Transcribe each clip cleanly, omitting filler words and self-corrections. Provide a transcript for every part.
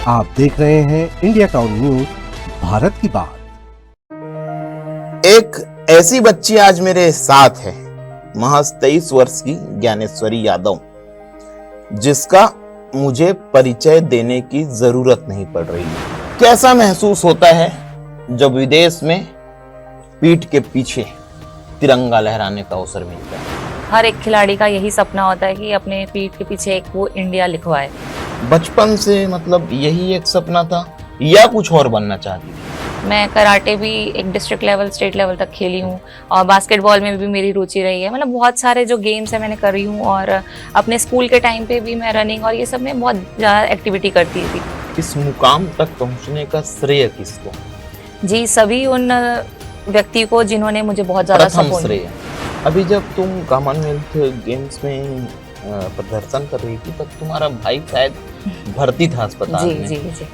आप देख रहे हैं इंडिया टाउन न्यूज, भारत की बात। एक ऐसी बच्ची आज मेरे साथ है, महज 23 वर्ष की ज्ञानेश्वरी यादव, जिसका मुझे परिचय देने की जरूरत नहीं पड़ रही है। कैसा महसूस होता है जब विदेश में पीठ के पीछे तिरंगा लहराने का अवसर मिलता है। हर एक खिलाड़ी का यही सपना होता है कि अपने पीठ के पीछे एक वो इंडिया लिखवाए। बचपन से मतलब यही एक सपना था या कुछ और बनना चाहती थी? मैं कराटे भी एक डिस्ट्रिक्ट लेवल, स्टेट लेवल तक खेली हूँ और बास्केटबॉल में भी मेरी रुचि रही है। मतलब बहुत सारे जो गेम्स है मैंने करी हूँ और अपने स्कूल के टाइम पे भी मैं रनिंग और ये सब में बहुत ज़्यादा एक्टिविटी करती थी। इस मुकाम तक पहुँचने का श्रेय किसको? जी, सभी उन व्यक्ति को जिन्होंने मुझे बहुत ज़्यादा सपोर्ट किया। अभी जब तुम कॉमनवेल्थ गेम्स में प्रदर्शन कर रही थी तब तुम्हारा भाई शायद भर्ती था अस्पताल में। जी जी।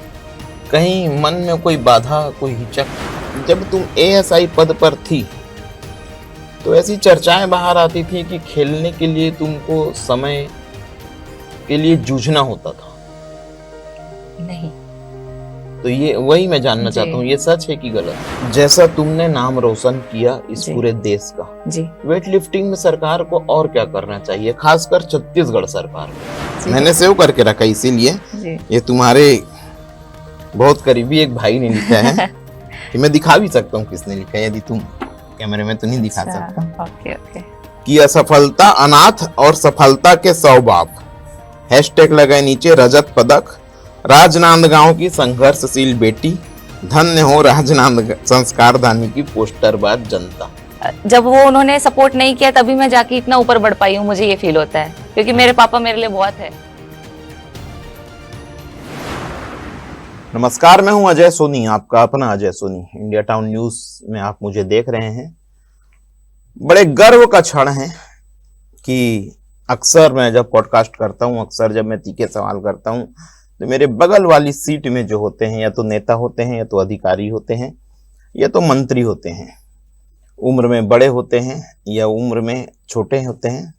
कहीं मन में कोई बाधा, कोई हिचक? जब तुम एएसआई पद पर थी तो ऐसी चर्चाएं बाहर आती थी कि खेलने के लिए तुमको समय के लिए जूझना होता था। नहीं, तो ये वही मैं जानना चाहता हूँ, ये सच है कि गलत? जैसा तुमने नाम रोशन किया इस पूरे देश का, जी, वेट लिफ्टिंग में सरकार को और क्या करना चाहिए, खासकर छत्तीसगढ़ सरकार को? मैंने सेव करके रखा इसीलिए, ये तुम्हारे बहुत करीबी एक भाई ने लिखा है कि मैं दिखा भी सकता हूँ किसने लिखा है, यदि तुम कैमरे में तो नहीं दिखा सकता। Okay okay. कि असफलता अनाथ और सफलता के 100 बाप। हैशटैग लगाए नीचे रजत पदक, राजनांदगांव की संघर्षशील बेटी, धन्य हो राजनांद संस्कारधानी की पोस्टरबाज जनता। जब वो उन्होंने सपोर्ट नहीं किया तभी मैं जाके इतना ऊपर बढ़ पाई हूँ, मुझे ये फील होता है, क्योंकि मेरे पापा मेरे लिए बहुत है। नमस्कार, मैं हूं अजय सोनी, आपका अपना Ajay Soni. India Town News में आप मुझे देख रहे हैं। बड़े गर्व का क्षण है कि अक्सर मैं जब पॉडकास्ट करता हूं, अक्सर जब मैं तीखे सवाल करता हूं, तो मेरे बगल वाली सीट में जो होते हैं या तो नेता होते हैं, या तो अधिकारी होते हैं, या तो मंत्री होते हैं। उम्र में बड़े होते हैं या उम्र में छोटे होते हैं।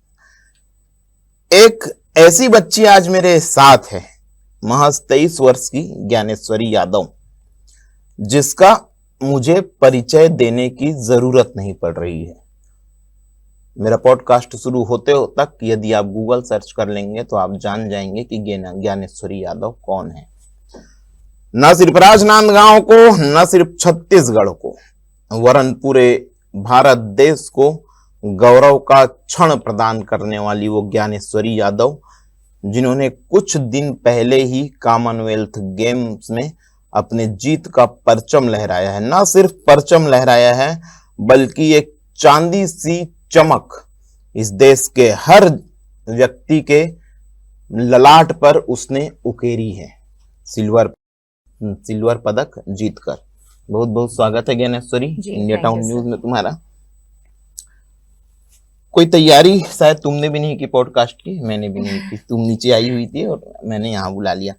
एक ऐसी बच्ची आज मेरे साथ है, महज 23 वर्ष की ज्ञानेश्वरी यादव, जिसका मुझे परिचय देने की जरूरत नहीं पड़ रही है। मेरा पॉडकास्ट शुरू होते हो तक यदि आप गूगल सर्च कर लेंगे तो आप जान जाएंगे कि ज्ञानेश्वरी यादव कौन है। न सिर्फ राजनांदगांव को, न सिर्फ छत्तीसगढ़ को, वरन पूरे भारत देश को गौरव का क्षण प्रदान करने वाली वो ज्ञानेश्वरी यादव, जिन्होंने कुछ दिन पहले ही कॉमनवेल्थ गेम्स में अपने जीत का परचम लहराया है। न सिर्फ परचम लहराया है बल्कि एक चांदी सी चमक इस देश के हर व्यक्ति के ललाट पर उसने उकेरी है, सिल्वर पदक जीतकर। बहुत बहुत स्वागत है ज्ञानेश्वरी इंडिया टाउन न्यूज में तुम्हारा। कोई तैयारी शायद तुमने भी नहीं की पॉडकास्ट की, मैंने भी नहीं की। तुम नीचे आई हुई थी और मैंने यहाँ बुला लिया।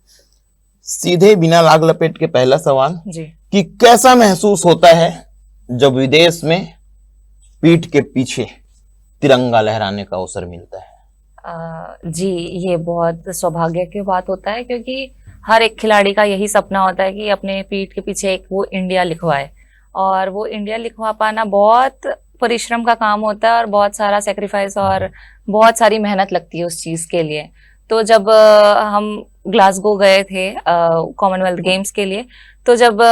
सीधे बिना लाग लपेट के पहला सवाल कि कैसा महसूस होता है जब विदेश में पीठ के पीछे तिरंगा लहराने का अवसर मिलता है? जी, ये बहुत सौभाग्य की बात होता है, क्योंकि हर एक खिलाड़ी का यही सपना होता है कि अपने पीठ के पीछे एक वो इंडिया लिखवाए। और वो इंडिया लिखवा पाना बहुत परिश्रम का काम होता है और बहुत सारा सेक्रीफाइस और बहुत सारी मेहनत लगती है उस चीज़ के लिए। तो जब हम ग्लासगो गए थे कॉमनवेल्थ गेम्स के लिए, तो जब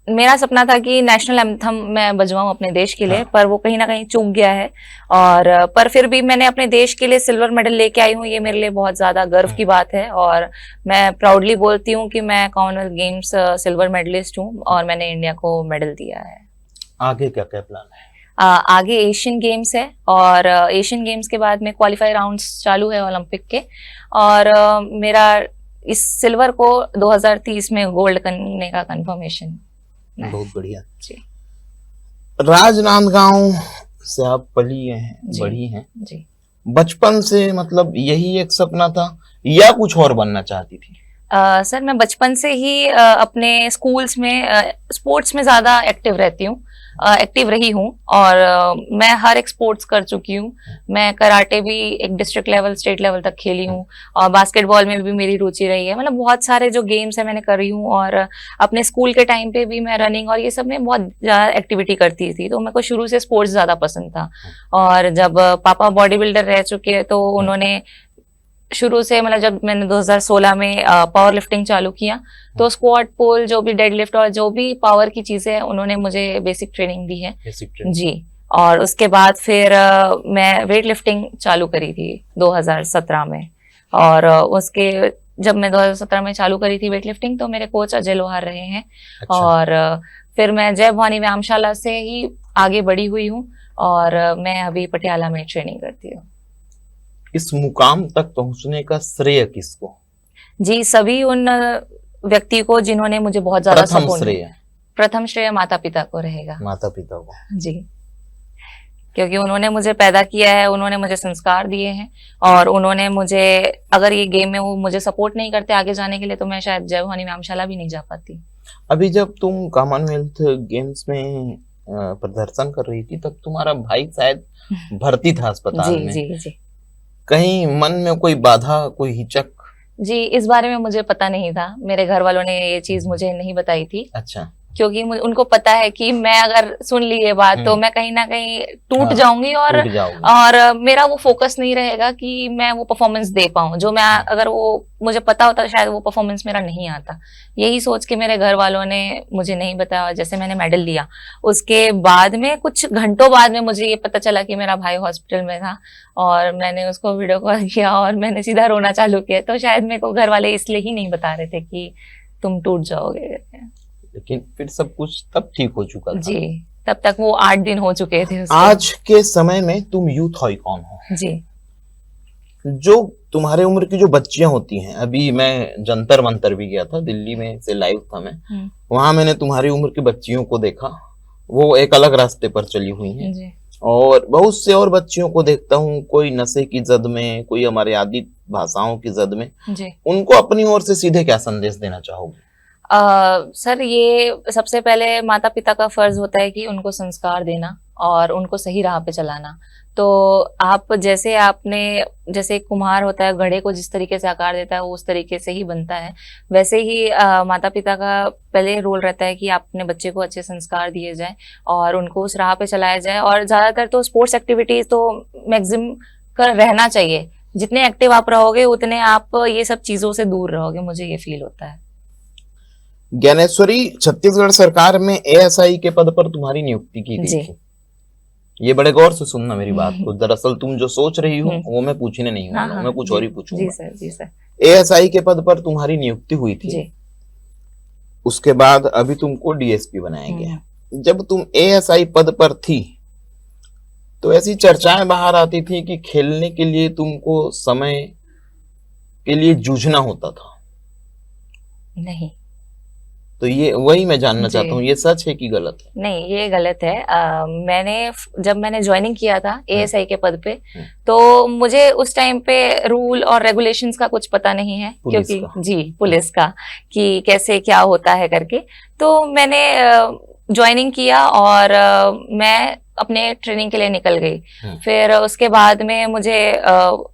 मेरा सपना था कि नेशनल एंथम मैं बजवाऊं अपने देश के लिए, पर वो कहीं ना कहीं चूक गया है। और पर फिर भी मैंने अपने देश के लिए सिल्वर मेडल लेके आई हूँ, ये मेरे लिए बहुत ज्यादा गर्व की बात है। और मैं प्राउडली बोलती हूँ कि मैं कॉमनवेल्थ गेम्स सिल्वर मेडलिस्ट हूँ और मैंने इंडिया को मेडल दिया है। आगे क्या क्या प्लान है? आगे एशियन गेम्स है और एशियन गेम्स के बाद में क्वालिफाई राउंड्स चालू है ओलंपिक के। और मेरा इस सिल्वर को 2030 में गोल्ड करने का कंफर्मेशन। बहुत बढ़िया जी। राजनांदगांव से आप पली हैं, बड़ी हैं जी। बचपन से मतलब यही एक सपना था या कुछ और बनना चाहती थी? सर, मैं बचपन से ही अपने स्कूल्स में स्पोर्ट्स में ज़्यादा एक्टिव रहती हूँ। एक्टिव रही हूँ और मैं हर एक स्पोर्ट्स कर चुकी हूँ। मैं कराटे भी एक डिस्ट्रिक्ट लेवल, स्टेट लेवल तक खेली हूँ और बास्केटबॉल में भी मेरी रुचि रही है। मतलब बहुत सारे जो गेम्स है मैंने करी हूँ और अपने स्कूल के टाइम पे भी मैं रनिंग और ये सब में बहुत ज्यादा एक्टिविटी करती थी, तो मेरे को शुरू से स्पोर्ट्स ज्यादा पसंद था। और जब पापा बॉडी बिल्डर रह चुके तो उन्होंने शुरू से, मतलब जब मैंने 2016 में पावर लिफ्टिंग चालू किया तो स्क्वाट, पुल, जो भी डेड लिफ्ट और जो भी पावर की चीजें हैं उन्होंने मुझे बेसिक ट्रेनिंग दी है जी। और उसके बाद फिर मैं वेट लिफ्टिंग चालू करी थी 2017 में। और उसके जब मैं 2017 में चालू करी थी वेट लिफ्टिंग तो मेरे कोच अजय लोहार रहे हैं। अच्छा। और फिर मैं जय भवानी व्यायामशाला से ही आगे बढ़ी हुई हूँ और मैं अभी पटियाला में ट्रेनिंग करती हूँ। इस मुकाम तक पहुंचने का श्रेय किसको? जी, सभी उन व्यक्ति को जिन्होंने मुझे बहुत ज्यादा सपोर्ट किया। प्रथम श्रेय माता पिता को रहेगा। माता पिता को जी, क्योंकि उन्होंने मुझे पैदा किया है, उन्होंने मुझे संस्कार दिए हैं और उन्होंने मुझे, अगर ये गेम में वो मुझे सपोर्ट नहीं करते आगे जाने के लिए तो मैं शायद जय भवानी व्यायामशाला भी नहीं जा पाती। अभी जब तुम कॉमनवेल्थ गेम्स में प्रदर्शन कर रही थी तब तुम्हारा भाई शायद भर्ती था अस्पताल में। जी जी। कहीं मन में कोई बाधा, कोई हिचक? जी, इस बारे में मुझे पता नहीं था, मेरे घर वालों ने ये चीज मुझे नहीं बताई थी। अच्छा। क्योंकि उनको पता है कि मैं अगर सुन ली ये बात तो मैं कहीं ना कहीं टूट जाऊंगी और मेरा वो फोकस नहीं रहेगा कि मैं वो परफॉर्मेंस दे पाऊं जो मैं, अगर वो मुझे पता होता शायद वो परफॉर्मेंस मेरा नहीं आता। यही सोच के मेरे घर वालों ने मुझे नहीं बताया। जैसे मैंने मेडल लिया उसके बाद में कुछ घंटों बाद में मुझे ये पता चला कि मेरा भाई हॉस्पिटल में था और मैंने उसको वीडियो कॉल किया और मैंने सीधा रोना चालू किया। तो शायद मेरे को घर वाले इसलिए ही नहीं बता रहे थे कि तुम टूट जाओगे। लेकिन फिर सब कुछ तब ठीक हो चुका था। जी, तब तक वो 8 दिन हो चुके थे उसको। आज के समय में तुम यूथ आइकॉन हो जी। जो तुम्हारे उम्र की जो बच्चियां होती हैं, अभी मैं जंतर मंतर भी गया था, दिल्ली में से लाइव था मैं, वहां मैंने तुम्हारी उम्र की बच्चियों को देखा, वो एक अलग रास्ते पर चली हुई हैं जी। और बहुत से और बच्चियों को देखता हूँ, कोई नशे की जद में, कोई हमारे आदि भाषाओं की जद में जी। उनको अपनी ओर से सीधे क्या संदेश देना चाहोगे? सर, ये सबसे पहले माता पिता का फर्ज होता है कि उनको संस्कार देना और उनको सही राह पे चलाना। तो आप जैसे कुम्हार होता है, घड़े को जिस तरीके से आकार देता है वो उस तरीके से ही बनता है, वैसे ही माता पिता का पहले रोल रहता है कि आप अपने बच्चे को अच्छे संस्कार दिए जाए और उनको उस राह पे चलाया जाए। और ज्यादातर तो स्पोर्ट्स एक्टिविटीज तो मैक्सिमम कर रहना चाहिए। जितने एक्टिव आप रहोगे उतने आप ये सब चीजों से दूर रहोगे, मुझे ये फील होता है। ज्ञानेश्वरी, छत्तीसगढ़ सरकार में एएसआई के पद पर तुम्हारी नियुक्ति की गई थी। ये बड़े गौर से सुनना मेरी बात को। दरअसल तुम जो सोच रही हो वो मैं पूछने नहीं हूँ, मैं कुछ और ही पूछूंगा। जी सर, जी सर। एएसआई के पद पर तुम्हारी नियुक्ति हुई थी जी। उसके बाद अभी तुमको डीएसपी बनाया गया। जब तुम एएसआई पद पर थी तो ऐसी चर्चाएं बाहर आती थी कि खेलने के लिए तुमको समय के लिए जूझना होता था। नहीं, तो ये वही मैं जानना चाहता हूँ, ये सच है कि गलत है? नहीं, ये गलत है। जब मैंने ज्वाइनिंग किया था एएसआई के पद पे तो मुझे उस टाइम पे रूल और रेगुलेशंस का कुछ पता नहीं है, क्योंकि जी पुलिस का कि कैसे क्या होता है करके। तो मैंने ज्वाइनिंग किया और मैं अपने ट्रेनिंग के लिए निकल गई। फिर उसके बाद में मुझे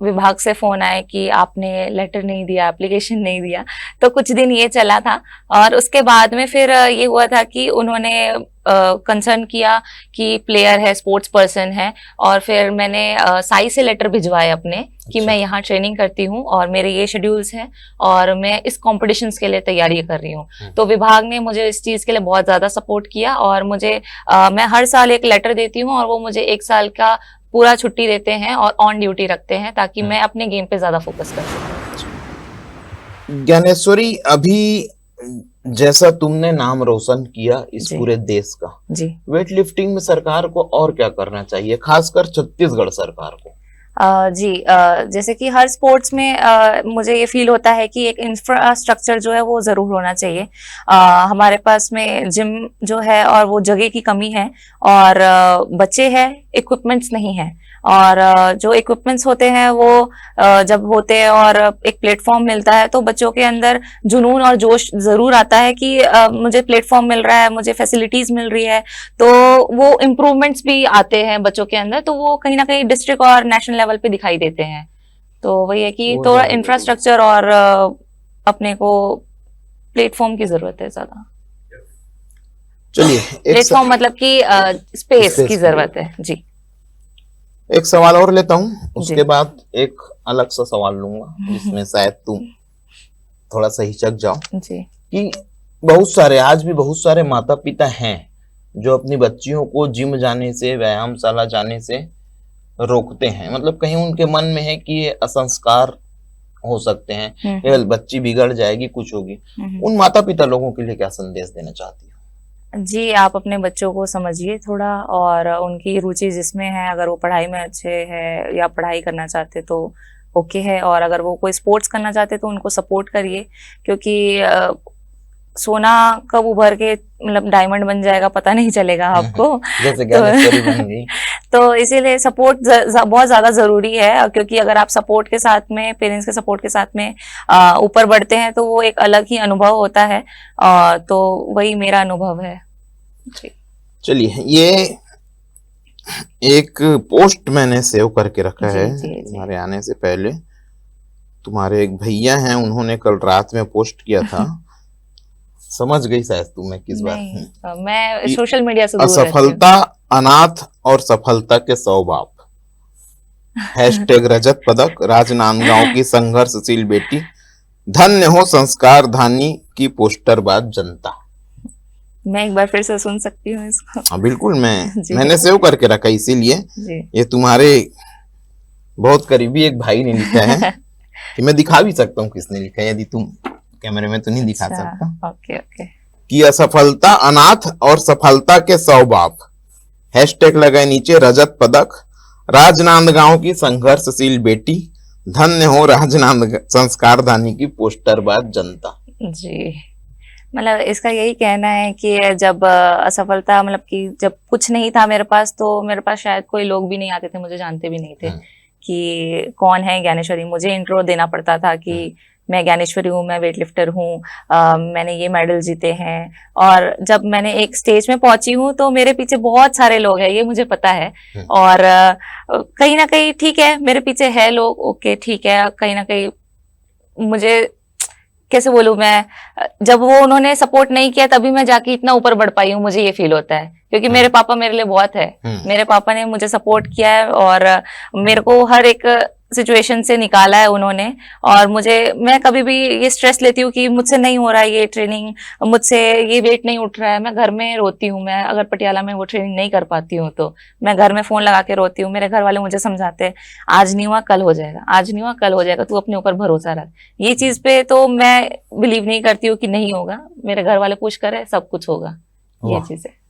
विभाग से फोन आया कि आपने लेटर नहीं दिया, एप्लीकेशन नहीं दिया। तो कुछ दिन ये चला था और उसके बाद में फिर ये हुआ था कि उन्होंने कंसर्न किया कि प्लेयर है, स्पोर्ट्स पर्सन है, और फिर मैंने साई से लेटर भिजवाए अपने कि मैं यहाँ ट्रेनिंग करती हूँ और मेरे ये शेड्यूल्स हैं और मैं इस कॉम्पिटिशन्स के लिए तैयारी कर रही हूँ। तो विभाग ने मुझे इस चीज के लिए बहुत ज्यादा सपोर्ट किया और मुझे मैं हर साल एक लेटर देती हूँ और वो मुझे 1 साल का पूरा छुट्टी देते हैं और ऑन ड्यूटी रखते हैं ताकि मैं अपने गेम पे ज्यादा फोकस कर सकूं। ज्ञानेश्वरी, अभी जैसा तुमने नाम रोशन किया इस पूरे देश का जी, वेट लिफ्टिंग में सरकार को और क्या करना चाहिए, खासकर छत्तीसगढ़ सरकार को? जैसे कि हर स्पोर्ट्स में मुझे ये फील होता है कि एक इंफ्रास्ट्रक्चर जो है वो जरूर होना चाहिए। हमारे पास में जिम जो है और वो जगह की कमी है और बच्चे हैं, इक्विपमेंट्स नहीं है। और जो इक्विपमेंट्स होते हैं वो जब होते हैं और एक प्लेटफॉर्म मिलता है तो बच्चों के अंदर जुनून और जोश जरूर आता है कि मुझे प्लेटफॉर्म मिल रहा है, मुझे फैसिलिटीज मिल रही है, तो वो इम्प्रूवमेंट्स भी आते हैं बच्चों के अंदर, तो वो कहीं ना कहीं डिस्ट्रिक्ट और नेशनल लेवल पे दिखाई देते हैं। तो वही है कि वो थोड़ा जरूर। इंफ्रास्ट्रक्चर और अपने को प्लेटफॉर्म की जरूरत है ज्यादा। चलिए एक प्लेटफॉर्म मतलब कि स्पेस Space की की जरूरत है जी। एक सवाल और लेता हूँ, उसके जी। बाद एक अलग सा सवाल लूंगा जिसमें शायद तुम थोड़ा सा हिचक जाओ। जी कि आज भी बहुत सारे माता पिता हैं जो अपनी बच्चियों को जिम जाने से, व्यायामशाला जाने से रोकते हैं। मतलब कहीं उनके मन में है कि ये असंस्कार हो सकते हैं, ये बच्ची बिगड़ जाएगी, कुछ होगी। उन माता पिता लोगों के लिए क्या संदेश देना चाहती हो? जी, आप अपने बच्चों को समझिए थोड़ा, और उनकी रुचि जिसमें है, अगर वो पढ़ाई में अच्छे है या पढ़ाई करना चाहते तो ओके है, और अगर वो कोई स्पोर्ट्स करना चाहते तो उनको सपोर्ट करिए, क्योंकि सोना कब उभर के मतलब डायमंड बन जाएगा पता नहीं चलेगा आपको। जैसे ज्ञानेश्वरी बन गई। तो इसीलिए सपोर्ट बहुत ज्यादा जरूरी है, क्योंकि अगर आप सपोर्ट के साथ में, पेरेंट्स के सपोर्ट के साथ में ऊपर बढ़ते हैं तो वो एक अलग ही अनुभव होता है। तो वही मेरा अनुभव है जी। चलिए, ये एक पोस्ट मैंने सेव करके रखा जी, है जी, जी। तुम्हारे आने से पहले। तुम्हारे एक भैया हैं, उन्होंने कल रात में पोस्ट किया था। समझ गई शायद तू मैं किस बात में। नहीं, मैं सोशल मीडिया से दूर रहती हूँ। असफलता अनाथ और सफलता के 100 बाप। #रजत पदक, राजनांदगांव की संघर्षशील बेटी, धन्य हो संस्कार धानी की पोस्टरबाज जनता। मैं एक बार फिर से सुन सकती हूँ इसको? हाँ बिल्कुल, जी। मैंने सेव करके रखा इसीलिए। जी। ये तुम्हारे बहुत करीबी एक भाई ने लिखा है कि मैं दिखा भी सकता हूँ किसने लिखा है, यदि तुम कैमरे में तो नहीं दिखा सकता। Okay okay. कि असफलता अनाथ और सफलता के 100 बाप। # लगाए नीचे रजत पदक, राजनांदगांव की संघर्षशील बेटी, धन्य हो राजनांद संस्कारधानी की पोस्टरबाज जनता। जी, मतलब इसका यही कहना है कि जब असफलता, मतलब कि जब कुछ नहीं था मेरे पास, तो मेरे पास शायद कोई लोग भी नहीं आते थे, मुझे जानते भी नहीं थे कि कौन है ज्ञानेश्वरी। मुझे इंट्रो देना पड़ता था कि मैं ज्ञानेश्वरी हूँ, मैं वेटलिफ्टर हूँ, मैंने ये मेडल जीते हैं। और जब मैंने एक स्टेज में पहुंची हूँ तो मेरे पीछे बहुत सारे लोग हैं, ये मुझे पता है। और कहीं ना कहीं ठीक है, मेरे पीछे है लोग, ओके ठीक है। कहीं ना कहीं मुझे कैसे बोलूं मैं, जब वो उन्होंने सपोर्ट नहीं किया तभी मैं जाके इतना ऊपर बढ़ पाई हूँ, मुझे ये फील होता है। क्योंकि मेरे पापा मेरे लिए बहुत है, मेरे पापा ने मुझे सपोर्ट किया है और मेरे को हर एक सिचुएशन से निकाला है उन्होंने। और मैं कभी भी ये स्ट्रेस लेती हूँ कि मुझसे नहीं हो रहा है ये ट्रेनिंग, मुझसे ये वेट नहीं उठ रहा है, मैं घर में रोती हूँ। मैं अगर पटियाला में वो ट्रेनिंग नहीं कर पाती हूँ तो मैं घर में फोन लगा के रोती हूँ। मेरे घर वाले मुझे समझाते हैं, आज नहीं हुआ कल हो जाएगा, आज नहीं हुआ कल हो जाएगा, तू अपने ऊपर भरोसा रख। ये चीज पे तो मैं बिलीव नहीं करती हूँ कि नहीं होगा, मेरे घर वाले पुश करे सब कुछ होगा, ये चीज है।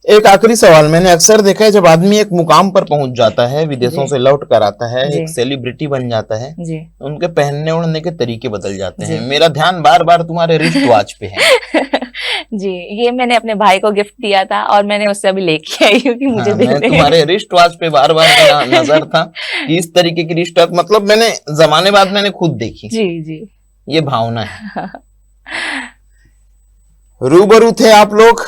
एक आखिरी सवाल, मैंने अक्सर देखा है जब आदमी एक मुकाम पर पहुंच जाता है, विदेशों से लौट कर आता है, एक सेलिब्रिटी बन जाता है, उनके पहनने ओढ़ने के तरीके बदल जाते हैं। मेरा ध्यान बार बार तुम्हारे रिस्ट वॉच पे है। जी, ये मैंने अपने भाई को गिफ्ट दिया था और मैंने उससे अभी लेके आई हूँ कि मुझे दे दे। तुम्हारे रिस्ट वॉच पे बार बार मेरा नजर था कि इस तरीके की रिस्ट वॉच, मतलब मैंने जमाने बाद मैंने खुद देखी। जी जी, ये भावना है। रूबरू थे आप लोग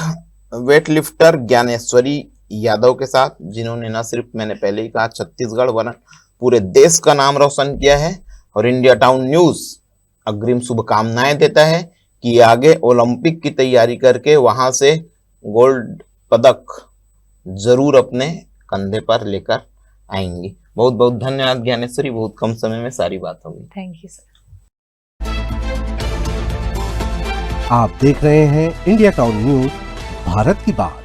वेटलिफ्टर ज्ञानेश्वरी यादव के साथ, जिन्होंने न सिर्फ, मैंने पहले ही कहा, छत्तीसगढ़ वरन पूरे देश का नाम रोशन किया है। और इंडिया टाउन न्यूज अग्रिम शुभकामनाएं देता है कि आगे ओलंपिक की तैयारी करके वहां से गोल्ड पदक जरूर अपने कंधे पर लेकर आएंगी। बहुत बहुत धन्यवाद ज्ञानेश्वरी, बहुत कम समय में सारी बात हो गई। Thank you sir. आप देख रहे हैं इंडिया टाउन न्यूज, भारत की बात।